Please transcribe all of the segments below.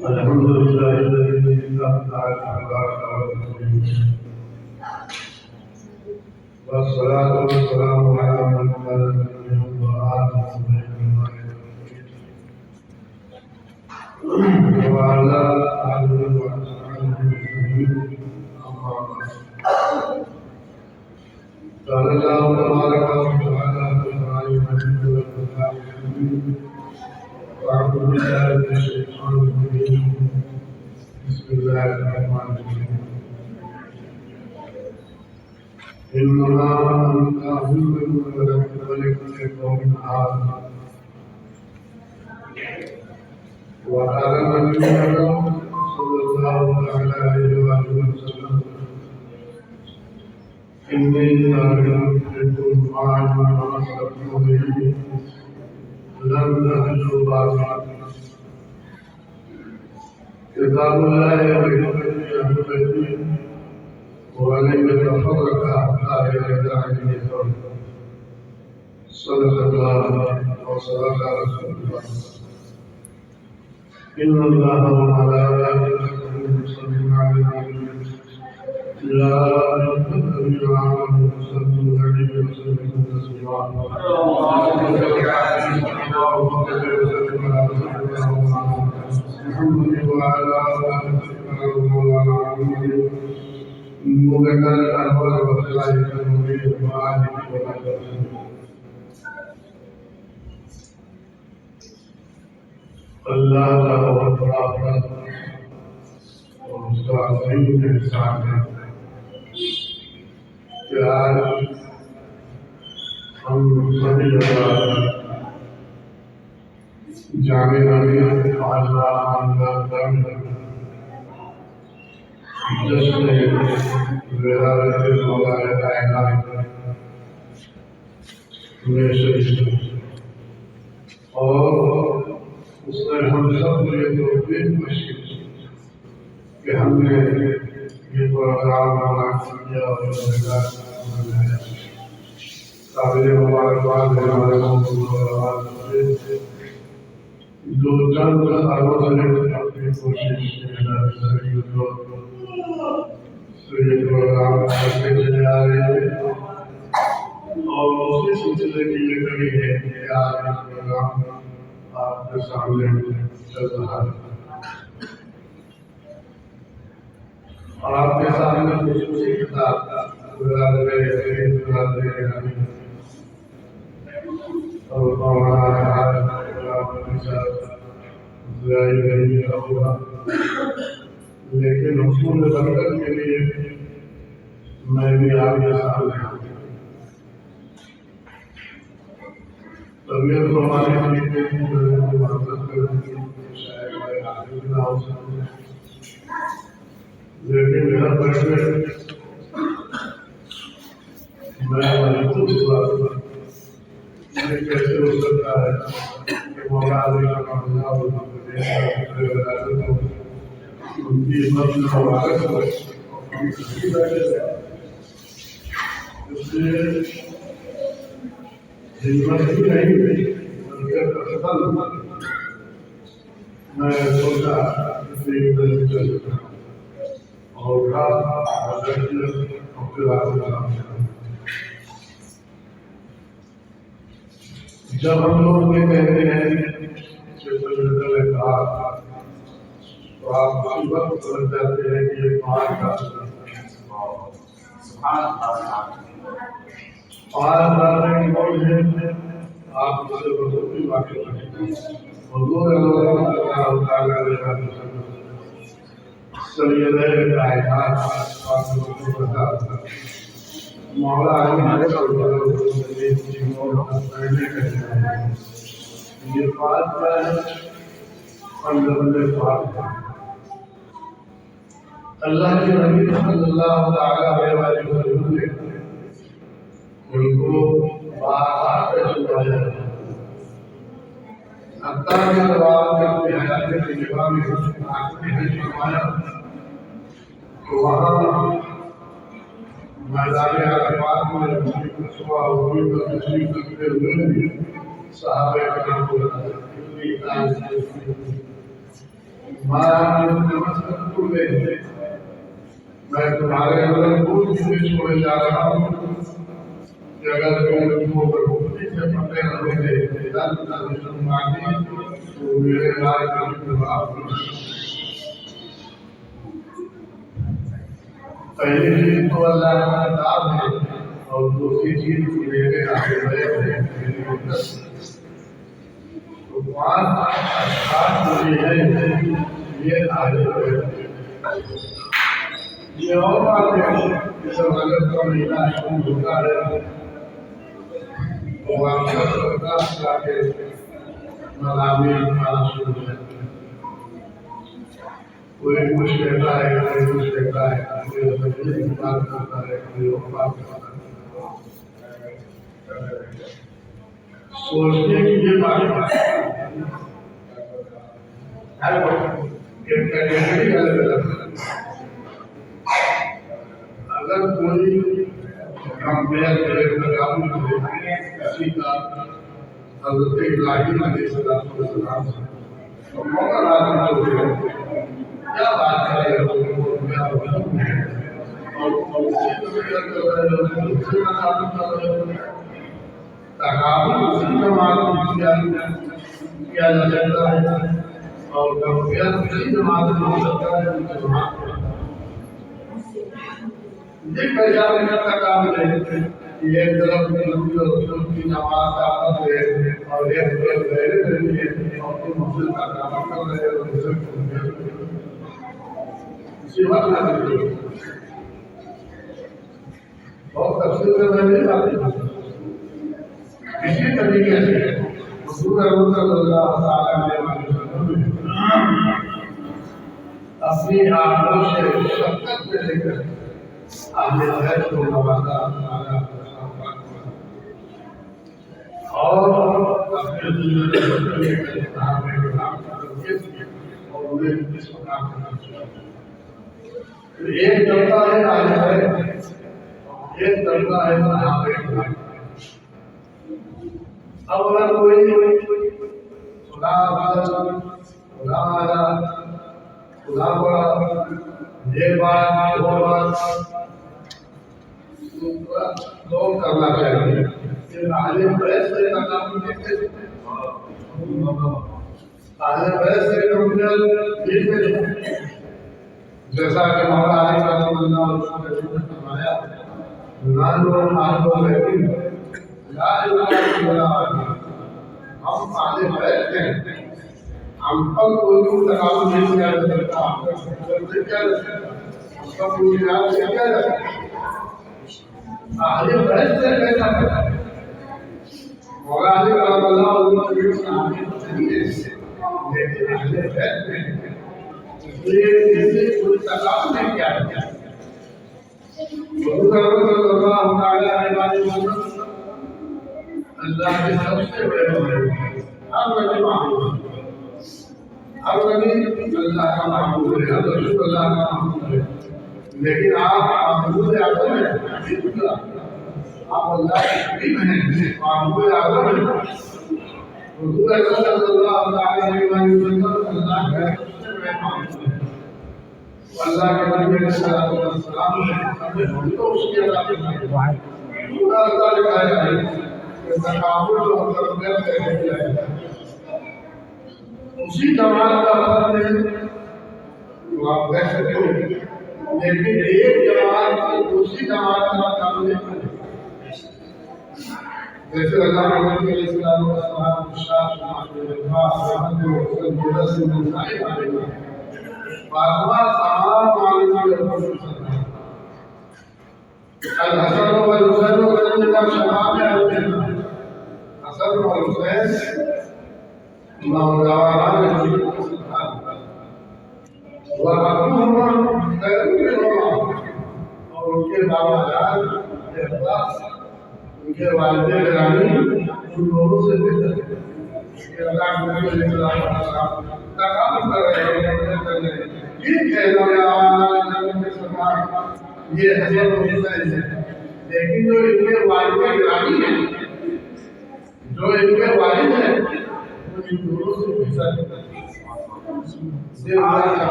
الحمد لله الذي تعالى والصلاة والسلام على من كان نبيا وعلى آله وأصحابه أجمعين. أما بعد، قال الله تبارك وتعالى في القرآن المجيد والكتاب الحكيم: أعوذ بالله من الشيطان الرجيم. بسم الله الرحمن الرحيم. إنما أنت منذر ولكل قوم عاد. وقال النبي صلى الله عليه وسلم: إني تارك فيكم ما تمسكتم به لن تضلوا بعدي. كتاب الله وحكمته أهل بيتي ولن يتفرق حتى يرجع إليه الأرض. صدق الله وصدق رسول الله. إن الله وملائكته يصلون على النبي يا أيها الذين آمنوا صلوا عليه وسلموا تسليما. اللهم صل على محمد وعلى آل محمد مبكر الأنوار وخلائق النبي وآله وصحبه. اللہ کا بہت بڑا فضل اور اس کا عظیم احسان ہے کہ آج ہم سبھی جامعہ نبویہ جشن ولادت مولا کائنات میں شریک اور اس نے ہم سب کو یہ توفیق بخشی کہ ہم نے یہ پروگرام منعقد کیا اور قابل مبارکباد ہے ہمارے جو چند سالوں سے اپنی کوشش سے یہ پروگرام کرتے چلے آ رہے ہیں اور اسی سلسلے کی یہ کڑی ہے کہ آج یہ پروگرام آپ کے سامنے چل رہا ہے اور آپ کے سامنے خصوصی کتاب لیکن حصول برکت کے لیے میں بھی آپ کے سامنے طبیعت کو ہماری مدد کروں شاید میں حاضر نہ ہو سکوں لیکن گھر بیٹھے میں محسوس ہوا یہ کیسے ہو سکتا ہے کہ مولا علی کا معاملہ ان کی ہمت مبارک ہو اس لیے ہمت ہی نہیں بلکہ میں سوچا اور جب ہم لوگ یہ کہتے ہیں کہ تو آپ اسی وقت سمجھ جاتے ہیں کہ یہ پانچ بارے کی موج ہے آپ اسے بہت بھی واقع کریں حضور اللہ تعالیٰ سید کائنات مولا یہ بات کیا ہے اللہ کے نبی صلی اللہ علیہ وسلم نے ان کو بار چھپایا حتیٰ کہ جواب میں اپنی حیات کے جواب میں فرمایا کہ وہاں میدان عرفات میں صبح ہوئی پر تشریف رکھتے ہوئے بھی صحابہ کرام کو میں تمہارے اندر وہ چیزیں چھوڑے جا رہا ہوں کہ اگر تم کو برکتی سے پکڑے رہو گے تو میرے رائے پہلی چیز تو اللہ کا کتاب ہے اور دوسری چیز میرے آگے تو پانچ اشخاص جو ہے یہ آگے بڑھے یہ اور بات ہے کہ جب اگر کا مہینہ شروع ہوتا ہے تو واپس کرتا جا کے ملامی کھانا شروع ہو جاتا ہے کوئی کچھ کہتا ہے کوئی کچھ کہتا ہے کوئی بات کرتا ہے کوئی اور بات کرتا ہے سوچنے کی یہ بات کیٹیگری الگ الگ اگر کوئی کمپیئر کرے تقابل کرے کسی کا حضرت ابراہیم علیہ السلام سے تو موقع لازم ہو کیا بات کرے تقابل اسی جماعت کیا جا سکتا ہے اور کمپیئر اسی جماعت میں ہو سکتا ہے یہ پہچان کا کام ہے کہ ایک طرف کی نماز کا عمل ہے اور ایک طرف غیر رہی ہے اور تم مسجد کا کام کر رہے ہو اسی وقت نہ بہت تفصیل سے میں نہیں بات اسی طریقے سے حضور صلی اللہ علیہ وسلم اپنی آنکھوں سے شفقت سے لے کر اہل بیت کو نوازا اور اپنے دنیا کے اور انہیں اس مقام پر ایک طبقہ ہے اہل بیت ایک طبقہ ہے صحابہ اب اگر کوئی خدا بڑا یہ بات وہ بات لوگ کرنا چاہیے کہ اہل بیت سے تقابل کیسے اہل بیت سے کمپیئر جیسا کہ مولا علی رضی اللہ عنہ نے فرمایا نانو مانو لیکن لا الہ الا اللہ ہم اہل بیت ہیں ہم پر کوئی تقابل نہیں کیا جا سکتا ہم کا پوری رات کیا جا سکتا اہل بیت سے کیسا کرتا ہے مولا علی رضی اللہ عنہ کے سامنے لیکن اہل بیت میں اس لیے کسی کوئی تقابل نہیں کیا جاتا حضور صلی اللہ علیہ وسلم اللہ کے سب سے بڑے ہر نبی محبوب ہر نبی اللہ کا محبوب ہے رسول اللہ کا محبوب ہے لیکن آپ محبوب اعظم ہیں آپ اللہ کے حبیب ہیں محبوب اعظم ہیں حضور صلی اللہ علیہ وسلم اللہ کے سب سے بڑے محبوب ہیں اللہ کے نبی علیہ الصلوۃ والسلام نے ہم تو اس کی ادا کی پورا اللہ لکھایا ہے کہ تقابل اور تربیت سے کیا ہے اسی جماعت کا فرق ہے جو آپ دیکھ سکتے ہو لیکن ایک جماعت سے دوسری جماعت کا کام نہیں کرے جیسے اللہ کے نبی علیہ السلام الحسن والحسین والحسین شباب حسن والحسین نوجوانان وابوهما خير منهما اور ان کے بابا جان کے اخلاص ان کے والدین گرامی ان لوگوں سے بہتر ہے کہ اللہ کے نبی علیہ السلام تقابل کر رہے ہیں یہ کہنا یہ حسن و حسین ہے لیکن جو ان کے والد گرامی ہیں، جو ان کے والد ہیں، وہ ان دونوں سے بہتر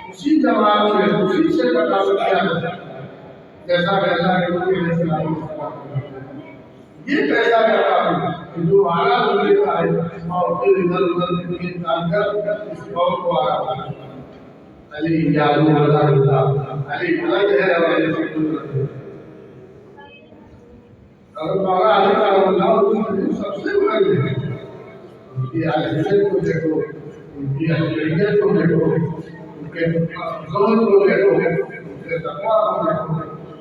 اسی جماعت سے اسی سے بغاوت کیا جاتا ہے جیسا یہ پیسہ کرتا ہے جو آگا بولے کا ہے اور پھر ادھر ادھر کی کام کر اس قوم کو آگا بڑھاتا ہے۔ علی یادو اللہ علی الگ ہے ہمارے سے اگر مولا علی کا اللہ سب سے بڑا ہے، ان کی اہلیت کو دیکھو، ان کی اہلیت کو دیکھو، ان کے زہد کو دیکھو، ان کے تقویٰ کو دیکھو،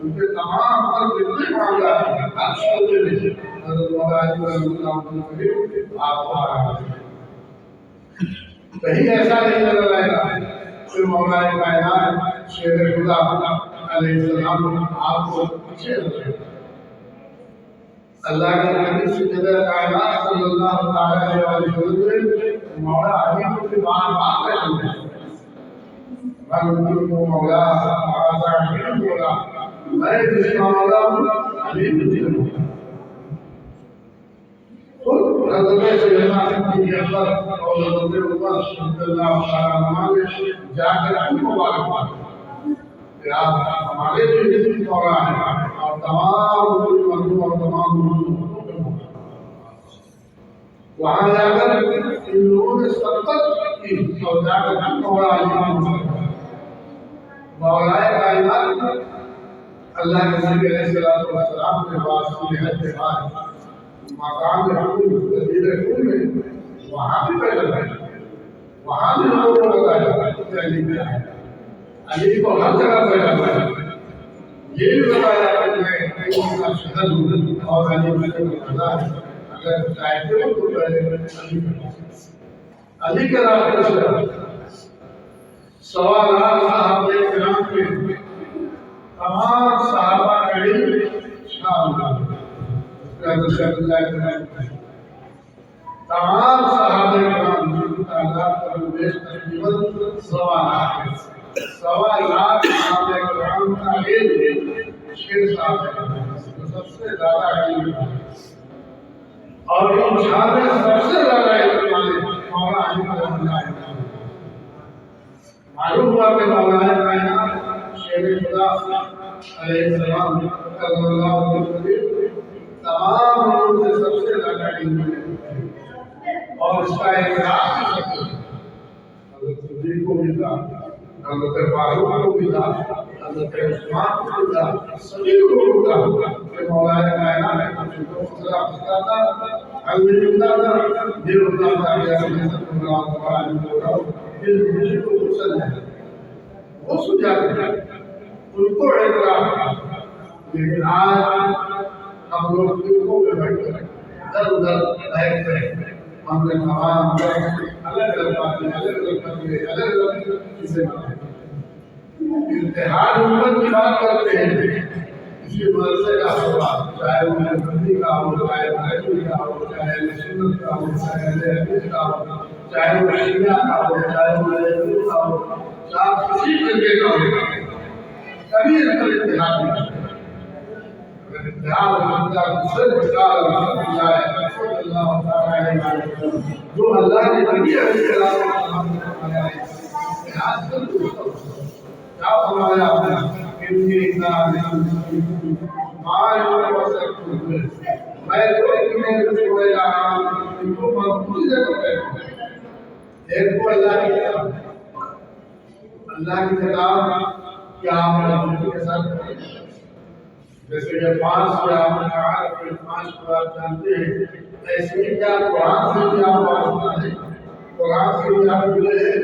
ان کے تمام پر جتنے معاملہ ہیں ہر شعبے میں حضرت مولا علی اللہ آپ کو آ رہا ہے۔ کہیں ایسا نہیں نظر آئے گا کہ مولا کائنات شیر خدا علیہ السلام آپ کو پیچھے نظر آئے۔ اللہ کے نبی سیدنا کائنات صلی اللہ علیہ وسلم نے مولا علی کو بار بار کہا ہے کو مولا علی مولا میں جس کا مولا ہوں علی ہوں۔ خود حضرت سیدنا کے اندر اور حضرت عمر صلی اللہ علیہ وسلم جا کر ان کو مبارکباد کہ آپ ہمارے لیے بھی مولا ہیں اور تمام مردوں اور تمام مردوں وہاں جا کر ان لوگوں نے سبقت کی اور جا کر مولا علی مولا کائنات اللہ کے نبی علیہ السلام کے بعد سورہ کے بعد مقام رسول میں وہاں بھی پیدا ہے، وہاں بھی لوگوں کو بتایا کہ علی کیا ہے، علی کو ہر جگہ پیدا ہے۔ یہ بھی بتایا کہ میں ان کا شہر ہوں اور علی میرے خدا ہے، اگر چاہتے ہو تو پہلے علی علی کے راستے سے سوالات صحابہ کرام کے تمام صحابہ کریم شامل تمام صحابہ کرام کی تعداد پر بیش تقریباً 1.25 لاکھ صحابہ کرام کا علم 6 صحابہ جو سب سے زیادہ علم ہے اور ان میں سب سے زیادہ علم والے مولا علی رضی اللہ عنہ معلوم ہوا کہ مولا کائنات شیر خدا علیہ السلام صلی اللہ علیہ وسلم تمام لوگوں سے سب سے زیادہ علم اور اس کا اعتراف بھی سب سے حضرت صدیق کو بھی تھا، حضرت فاروق کو بھی تھا، حضرت عثمان کو بھی تھا، سبھی کو بھی تھا کہ مولا کائنات نے جو مسئلہ بتاتا حل ملتا تھا یہ ہوتا تھا کہ صلی اللہ علیہ وسلم دل کو غسل ہے وہ سجاتے ہیں ان کو اعتراف۔ لیکن آج ہم لوگ فرقوں میں بیٹھ کر ادھر ادھر بیٹھتے ہیں، ہم نے تمام الگ الگ باتیں الگ الگ فکرے الگ الگ چیزیں بنائیں، اتحاد امت کی بات کرتے ہیں کسی مدرسے کا سوال چاہے وہ بندی کا ہو، چاہے بھائی کا ہو، چاہے سنت کا ہو، چاہے حدیث کا ہو، چاہے وہ شیعہ کا ہو، چاہے وہ یزید کا ہو، چاہے کسی فرقے کا ہو، کبھی اس کا اتحاد نہیں جو اللہ نے نبی علیہ السلام نے فرمایا ہے اتحاد ضرور کیا فرمایا آپ نے ان کی میں چھوڑے گا ان کو مقبول ایک کو اللہ کی کتاب اللہ کی کتاب کیا آپ کے ساتھ جیسے کہ 5 یا 5 بات جانتے ہیں ایسے ہی کیا قرآن سے بھی آپ واسطہ ہے، قرآن سے بھی آپ جڑے ہیں،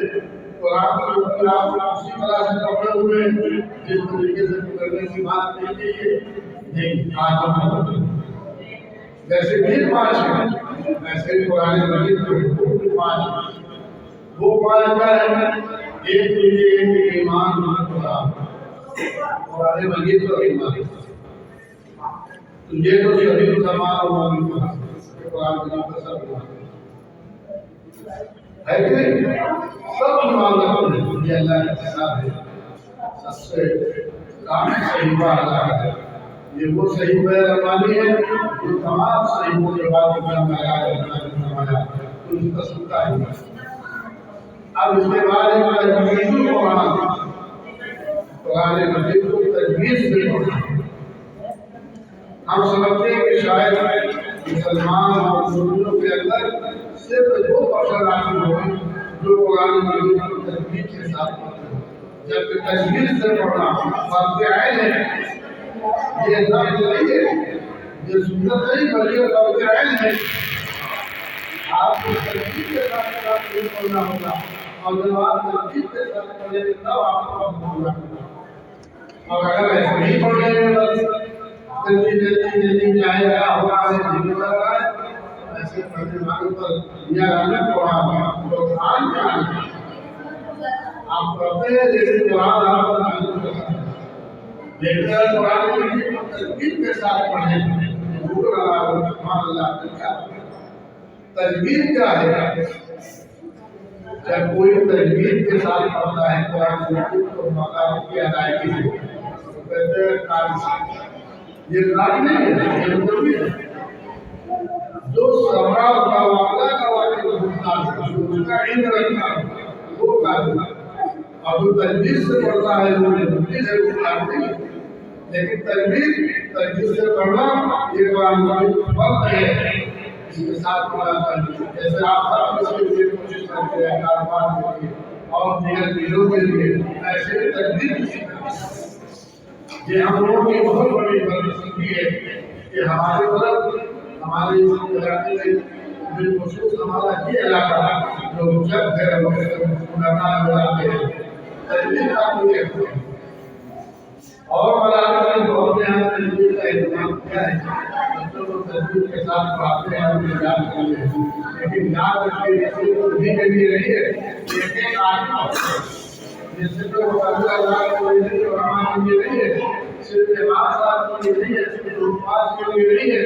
قرآن سے بھی آپ اسی طرح سے پکڑے ہوئے ہیں جس طریقے سے پکڑنے کی بات نہیں ہے نہیں آج ہم جیسے بھی 5 ہیں ایسے قرآن مجید کے حقوق بھی 5 ہیں۔ وہ 5 کیا ہے؟ ایک تو یہ ایمان خدا قرآن مجید کا ایمان یہ تو سبھی مسلمان اور مومن قرآن مجید کا سب ہے کہ نہیں؟ سب ایمان رکھتے ہیں یہ اللہ کی کتاب ہے، سب سے کام صحیفہ اللہ ہے، یہ وہ صحیفہ رحمانی ہے جو تمام صحیفوں کے بعد فرمایا تو اس کا سنتا ہے۔ اب اس کے بعد تجویزی قرآن مجید کو تجویز سے پڑھنا۔ ہم سمجھتے ہیں کہ شاید مسلمان اور مسلمانوں کے اندر صرف 2% آدمی ہوئے جو قرآن مجید کو تجویز کے ساتھ پڑھتے ہیں، جبکہ تجویز سے پڑھنا فرض عین ہے۔ یہ فرض نہیں ہے، یہ سنت نہیں بلکہ فرض عین ہے۔ آپ کو تجویز کے ساتھ قرآن پڑھنا ہوگا، اور جب آپ تجویز کے ساتھ پڑھیں گے تب آپ کو پڑھنا ہوگا۔ اور اگر ایسے نہیں پڑھ رہے ہیں بس جلدی چاہے گا ہوا ہے جلدی کر رہا ہے، ایسے پڑھنے والوں پر یہ رحمت پڑھا تو قرآن کیا ہے؟ آپ پڑھتے ہیں لیکن قرآن آپ پر نازل ہوتا ہے، لیکن اگر قرآن مجید کو تجوید کے ساتھ پڑھیں تو اللہ کیا تجوید کیا ہے؟ جب کوئی تجوید کے ساتھ پڑھتا ہے قرآن مجید کو مقام کی ادائیگی سے تو کہتے ہیں قاری، یہ قاری نہیں ہے، یہ تجوید ہے۔ جو سمرا کا واقعہ کا واقعہ ہوتا ہے، جو اس کا علم رکھتا ہے وہ قاری ہے، اور جو تجوید سے پڑھتا ہے وہ مجید ہے، وہ قاری نہیں ہے۔ لیکن تجوید سے پڑھنا یہ قرآن مجید فرض ہے، اس کے ساتھ پڑھا چاہیے۔ جیسے آپ سب اس کے لیے کوشش کرتے ہیں کاروبار کے لیے اور دیگر چیزوں کے لیے، ایسے تجوید یہ ہم لوگوں کی بہت بڑی بدقسمتی ہے کہ ہمارے طرف ہمارے علاقے میں بالخصوص ہمارا یہ علاقہ جو جب ہے مولانا علاقے ہیں تجوید کا کوئی ہے، اور مولانا نے بہت یہاں تجوید کا اہتمام کیا ہے، بچوں کو تجوید کے ساتھ پڑھاتے ہیں اور یاد کرتے ہیں، لیکن یاد رکھے کسی کو بھی کبھی نہیں ہے، لیکن آگے جس سے تو اللہ کو یہ نہیں ہے، صرف لباس آپ کے لیے نہیں ہے، صرف الفاظ کے لیے نہیں ہے،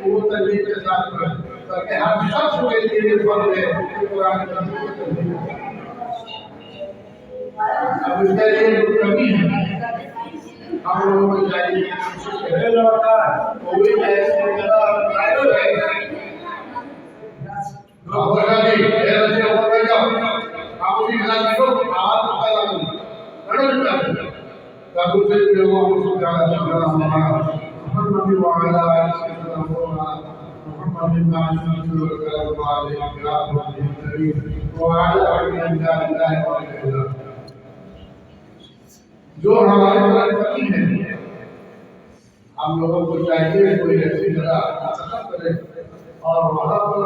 وہ تجوید کے ساتھ پڑھیں تاکہ ہر شخص کے لیے فرض ہے کہ قرآن مجید کو تجوید کریں۔ اب اس کے لیے جو کمی ہے ہم لوگوں کو چاہیے کوئی ایسے جو ہمارے پاس ہے، ہم لوگوں کو چاہیے کوئی ایسی جگہ منتخب کرے اور وہاں پر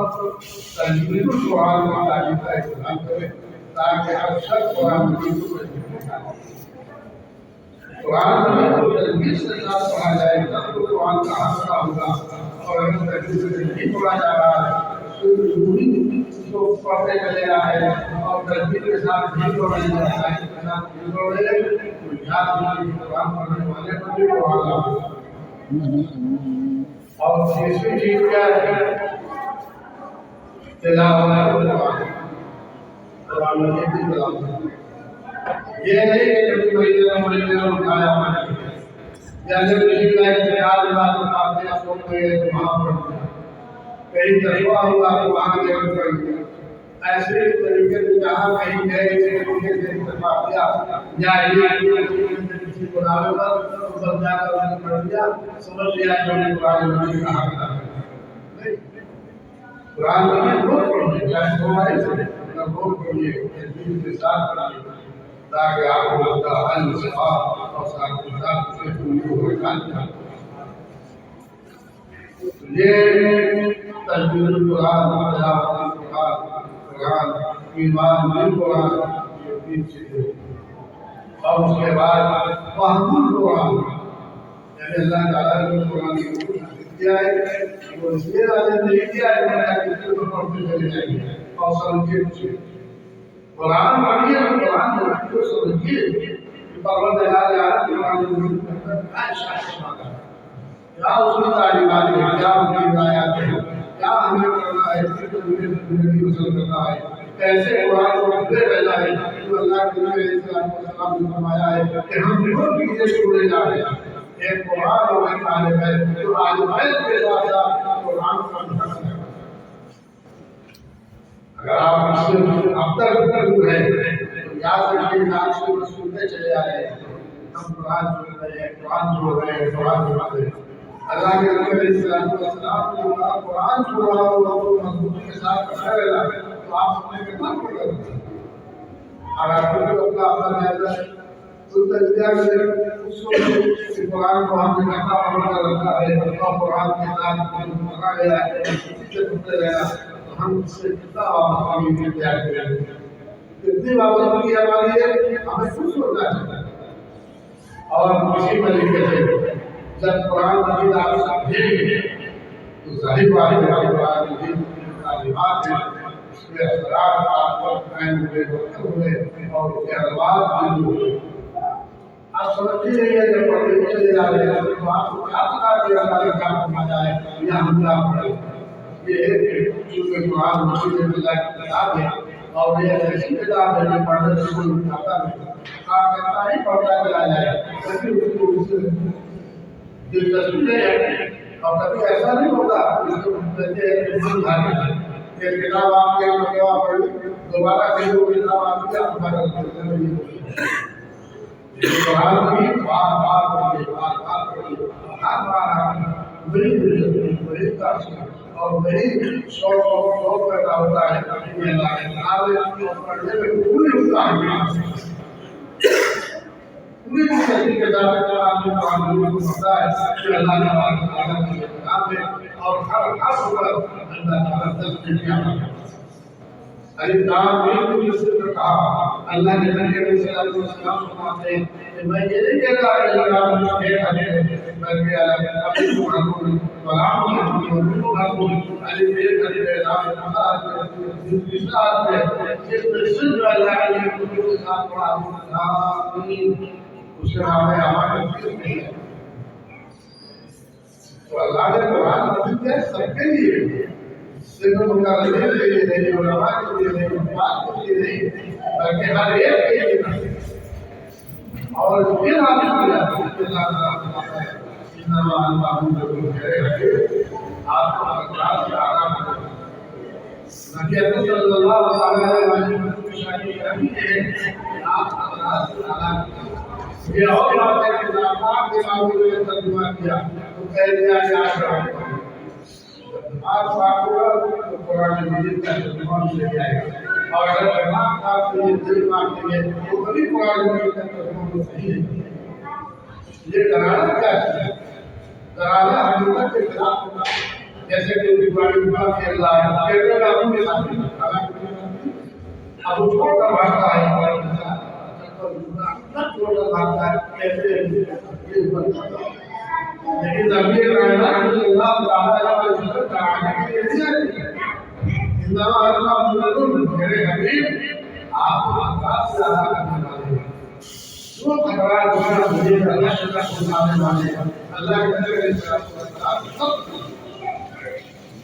تجوید القرآن کی تعلیم کا اہتمام کرے تاکہ ہر شخص قرآن مجید کو قرآن مجید کو تجوید سے ساتھ پڑھا جائے گا تو قرآن کا حصہ ہوگا، اور اگر تجوید سے نہیں پڑھا جا رہا ہے تو ضروری اس کو پڑھتے چلے رہا ہے اور تجوید کے ساتھ نہیں پڑھا جا رہا ہے، تو یاد نہیں قرآن پڑھنے والے کو بھی پڑھا ہوگا۔ اور تیسری چیز کیا ہے؟ تلاوت قرآن مجید کی تلاوت۔ یہ نہیں کہ کبھی مہینے اٹھایا یا جب کسی کا انتقال ہوا تو فاتحہ سن گئے تو وہاں پڑھ گیا، کہیں تجربہ ہوا تو وہاں جا کر پڑھ گیا، ایسے طریقے سے جہاں کہیں گئے فاتحہ یا کسی کو نام پر اوپر جا کر انہوں نے پڑھ دیا، سمجھ لیا جو نے قرآن مجید کہا تھا۔ قرآن مجید روز پڑھیے، چاہے سوائے سے روز پڑھیے، تجوید کے ساتھ پڑھیے تاکہ آپ کو اس کا حل صفات اور ساتھ کے ساتھ اسے پوری ہو جائے۔ یہ تجوید القرآن، تلاوت القرآن، ایمان بالقرآن، یہ تین چیزیں، اور اس کے بعد فہم القرآن، یعنی اللہ تعالیٰ نے قرآن کو کیا ہے وہ اس لیے نازل نہیں کیا ہے کہ کسی کو پڑھتے چلے جائیں گے اور سمجھے کچھ قرآن پڑھیے اور قرآن کو سمجھیے کہ پروردگار عالم قرآن مجید کے اندر کیا اشارہ مانگا ہے، کیا اس کی تعلیمات ہیں، کیا اس کی ہدایات ہیں، کیا ہمیں کرنا ہے، کس طریقے سے زندگی بسر کرنا ہے، کیسے قرآن کو پڑھتے رہنا ہے، تو اللہ کے نبی علیہ السلام نے فرمایا ہے کہ ہم دو چیزیں چھوڑے جا رہے ہیں، ایک قرآن اور ایک طالب علم، جو آزمائش کے ساتھ ساتھ قرآن کو پڑھنا ہے۔ اگر آپ اس سے اب تک دور ہیں تو یاد رکھیے کہ آپ سے سنتے چلے آ رہے ہیں، ہم قرآن سن رہے ہیں، قرآن چھوڑ رہے ہیں، قرآن چھوڑ رہے ہیں۔ اللہ کے نبی علیہ السلام کو قرآن چھوڑ رہا ہو اور مضبوطی کے ساتھ پڑھا رہا ہے تو آپ سننے میں کتنا پڑ رہے ہیں۔ اگر آپ کو اپنا جائزہ تو تجزیہ کریں، اس کو قرآن کو ہم نے کہا پڑھا رکھا ہے اور قرآن کے ساتھ پڑھا گیا ہے، اسی سے پڑھتے رہنا، تو ہم اس سے کتنا وابستگی اختیار کریں گے، کتنی وابستگی ہماری ہے، ہمیں خوش ہونا چاہیے۔ اور اسی طریقے سے جب قرآن مجید آپ سمجھیں گے تو ظاہر بات ہے کہ قرآن مجید کی تعلیمات ہیں، اس کے اثرات آپ کو قائم ہوئے اور اس کے الفاظ بھی ہوئے۔ آپ سمجھ ہی نہیں ہے جب پڑھتے چلے جا رہے ہیں تو آپ کو کیا پتا کہ اللہ نے کیا فرمایا ہے یا ہم کیا پڑھے۔ یہ ہے کہ چونکہ قرآن مجید اللہ کی کتاب ہے اور یہ ایسی کتاب ہے جو پڑھنے سے کوئی اٹھاتا نہیں، کہتا ہی پڑھتا چلا جائے، لیکن اس کو اس سے دلچسپی نہیں ہے۔ اور کبھی ایسا نہیں ہوتا اس کو کہتے ہیں کہ من بھاگے، یہ کتاب آپ کے مکوا پڑھی، دوبارہ کہیں وہ کتاب آپ کی آپ بھاگا کرتے ہیں۔ قرآن کی بار بار پڑھیے، بار بار پڑھیے، ہر بار آپ بڑی دلچسپی، بڑی تاثیر اور بڑی شوق پیدا ہوتا ہے کہ اللہ کے کتاب پڑھنے میں پوری ہوتا ہے، پوری تسلی کے ساتھ آپ نے قرآن کو پڑھتا ہے کہ اللہ تعالیٰ کی کتاب ہے اور ہر حرف پر اللہ تعالیٰ تسلی کیا ہے۔ ارے کام بالکل اس سے کہا اللہ کے نبی علیہ السلام فرماتے ہیں کہ میں یہ نہیں کہتا کہ اللہ کے حدیث بلکہ اللہ اپنے کو حکم سلام علی میرے گھر میں رات انتظار ہے جس میں صرف اللہ کے ساتھ پڑھا اس کے نام ہے ہمارے دل میں ہے۔ تو اللہ نے قرآن مجید ہے سب کے لیے، صرف مقررین کے لیے نہیں، علماء کے لیے نہیں، حفاظ کے لیے نہیں، بلکہ ہر ایک کے لیے۔ اور پھر آپ کو آپ کو اخلاق سے آرام کریں۔ نبی اکرم صلی اللہ علیہ وسلم کی شادی کرنی ہے، آپ اخلاق سے آرام کریں۔ یہ اور بات ہے کہ آپ کے معاملے میں ترجمہ کیا تو کہہ دیا کہ آپ کو قرآن مجید کا ترجمہ مل جائے گا، اور اگر امام صاحب سے یہ دل مانگیں گے تو کبھی قرآن مجید کا ترجمہ صحیح نہیں۔ یہ دلالت کیا ہے؟ دلالت حقیقت کے خلاف ہوتا ہے، جیسے کہ دیوالی کے اللہ ہے کہتے ہیں آپ کے ساتھ اب وہ چھوڑ کر بھاگتا ہے، چھوڑ کر بھاگتا ہے، کیسے لیکن نبی کائنات صلی اللہ علیہ وسلم کا آنے کے لیے انما اللہ میرے حبیب آپ کو اخلاق سے ادا کرنے والے ہیں، جو تکرار ہونا مجھے اللہ کے طرف پہنچانے والے ہیں، اللہ کے نبی علیہ السلام سب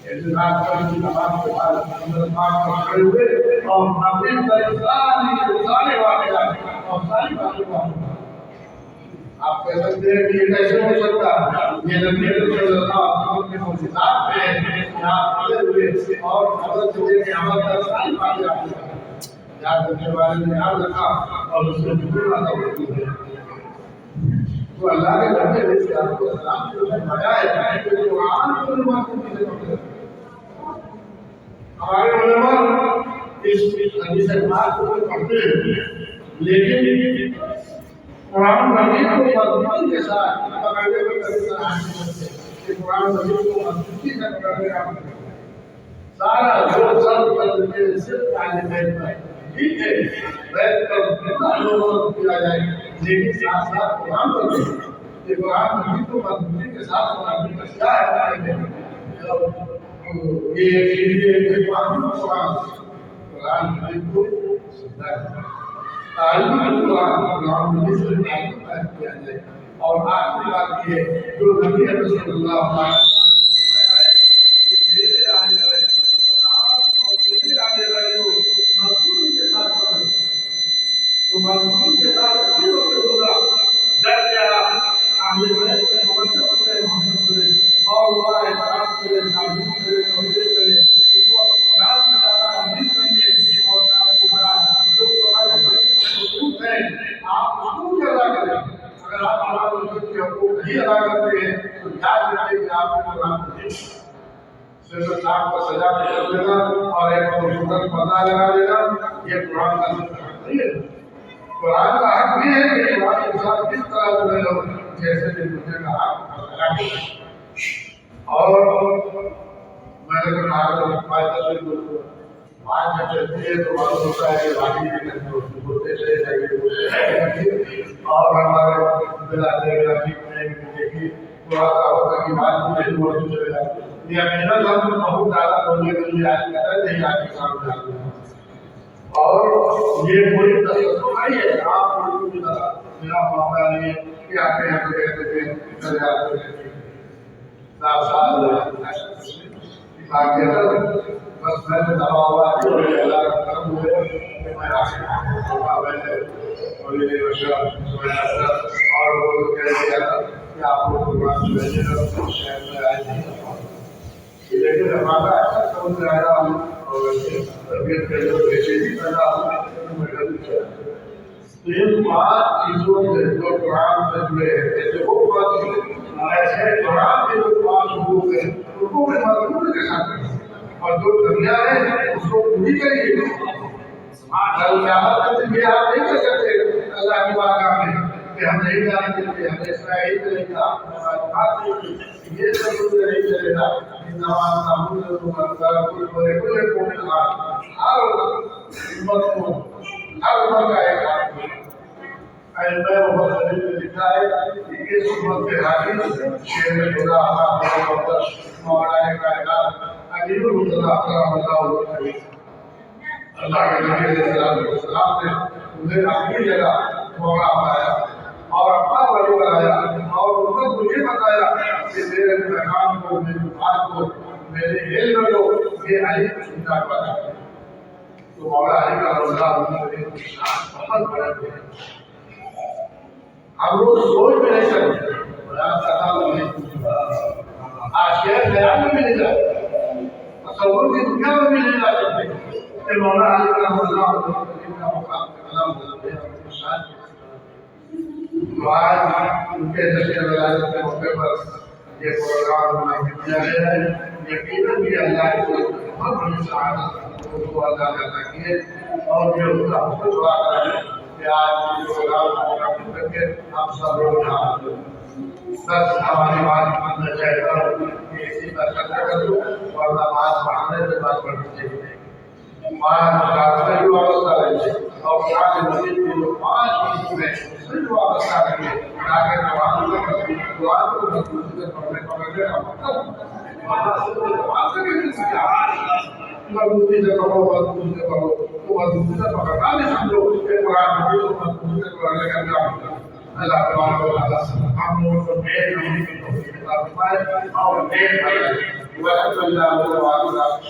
اعتراض کرنے تمام کے بعد اندر پاک پر کھڑے ہوئے اور اپنے سارے واقعات اور ساری باتیں آپ کہہ سکتے ہیں کہ یہ کیسے ہو سکتا ہے؟ یہ نبی صلی اللہ علیہ وسلم کے معجزات میں ہے کہ آپ کھڑے ہوئے اور حضرت سے لے کے عمل تک ساری باتیں آپ نے یاد رکھنے والے نے یاد رکھا اور اس سے ضرور ادا ہوتی ہے۔ تو اللہ کے نبی علیہ السلام نے فرمایا ہے کہ قرآن کو معصوم سے پڑھتے ہیں۔ ہمارے علماء اس حدیث پاک کو پڑھتے ہیں لیکن قرآن مجید کو مضبوطی کے ساتھ پکڑنے میں کبھی طرح نہیں کرتے کہ قرآن مجید کو مضبوطی سے پکڑنے کا سارا جو سب کر کے صرف طالب علم ہے، ٹھیک ہے بیٹھ کر کتنا لوگوں کیا جائے لیکن ساتھ ساتھ قرآن مجید کہ قرآن مجید کو مضبوطی کے ساتھ پکڑنے کا کیا ہے یہ قرآن مجید کو سمجھا ہے تعلیم قرآن مجید سے تعلق قائم کیا جائے۔ اور آخری بات یہ جو نبی صلی اللہ علیہ وسلم نے فرمایا ہے کہ میرے آنے والے قرآن اور میرے آنے والے کو مضبوطی کے ساتھ پڑھو، ادا کرتے ہیں تو یاد رکھیں کہ آپ نے قرآن کو دیکھا صرف آپ کو سجا کے کر دینا اور ایک خوبصورت پردہ لگا دینا یہ قرآن کا حق نہیں ہے۔ قرآن کا حق یہ ہے کہ قرآن کے ساتھ کس طرح جڑے ہو جیسے کہ دوسرے کا حق ادا کریں۔ اور میں نے کہا بات جب چلتی ہے تو معلوم ہوتا ہے کہ باقی ہوتے چلے جائیں گے اور ہمارے دیکھیے تھوڑا سا ہوتا کہ بات مجھے چلے جاتے یہ محنت ہم بہت زیادہ بولنے کے لیے آج کہتا ہے نہیں آج کے سامنے جاتے ہیں اور یہ کوئی تصور نہیں ہے آپ کوئی میرا معاملہ نہیں ہے کہ آپ کے یہاں کہتے تھے چلے جاتے ہیں بس میں نے دبا ہوا ہے اللہ کا کرم ہوئے کہ میں آخر اور یہ اور وہ کہہ دیا تھا کہ آپ کو قرآن بھیجے گا شہر میں آئے نہیں لیکن ہمارا ایسا سمجھ آیا طبیعت کے جو پیچھے بھی پیدا ہوئی تو یہ 5 چیزوں سے جو قرآن سے جڑے ہیں ایسے وہ ایسے قرآن کے جو 5 حقوق ہیں ان کو میں مضمون کے ساتھ کروں اور جو دنیا ہے اس کو پوری کریے قیامت کے دن یہ آپ نہیں کر سکتے اللہ کی بارگاہ میں کہ ہم نہیں جانتے تھے ہم ایسا ہی چلے گا یہ سب کچھ نہیں چلے گا ہر عمر کا ایک لکھا ہے کہ اس امت کے حاکم شیر خدا مولانا کائنات امیر الخدا اللہ کے نبی علیہ السلام نے انہیں اپنی جگہ موقع بنایا اور اپنا ولی بنایا اور امت کو یہ بتایا کہ میرے پیغام کو میری بات کو میرے علم کو یہ علی سمجھا پایا تو مولا علی کا روزہ بہت بڑا ہے ہم لوگ سوچ بھی نہیں سکتے آج شہر خیال میں بھی نہیں جاتے تصور کی دنیا میں بھی نہیں جا سکتے کہ مولا علی کا روزہ کا مقام کلام آج ان کے جشن ولادت کے موقع پر یہ پروگرام منعقد کیا گیا ہے یقیناً بھی اللہ کی بہت بڑی سعادت کو اللہ نے عطا کی ہے اور یہ اس کا حسن دعا کریں کہ آج یہ پروگرام منعقد کر کے ہم سب لوگ یہاں بس ہماری بات میں چاہتا ہوں کہ اسی کا چرچا کر دوں اور نماز پڑھنے سے بات کرنی چاہیے مقابلہ بھی وابستہ رہیے اور قرآن مجید کی جو 5 چیزوں میں صرف وابستہ رہیے تاکہ قرآن کو مضبوطی سے پڑھنے مضبوطی سے پڑھو تو مضبوطی سے پکڑنا بھی سمجھو کہ قرآن مجید کو مضبوطی سے پڑھنے کا کام اللہ تبارک و تعالیٰ ہم لوگوں کو نیک بننے کی توفیق عطا فرمائے اور نیک بنائے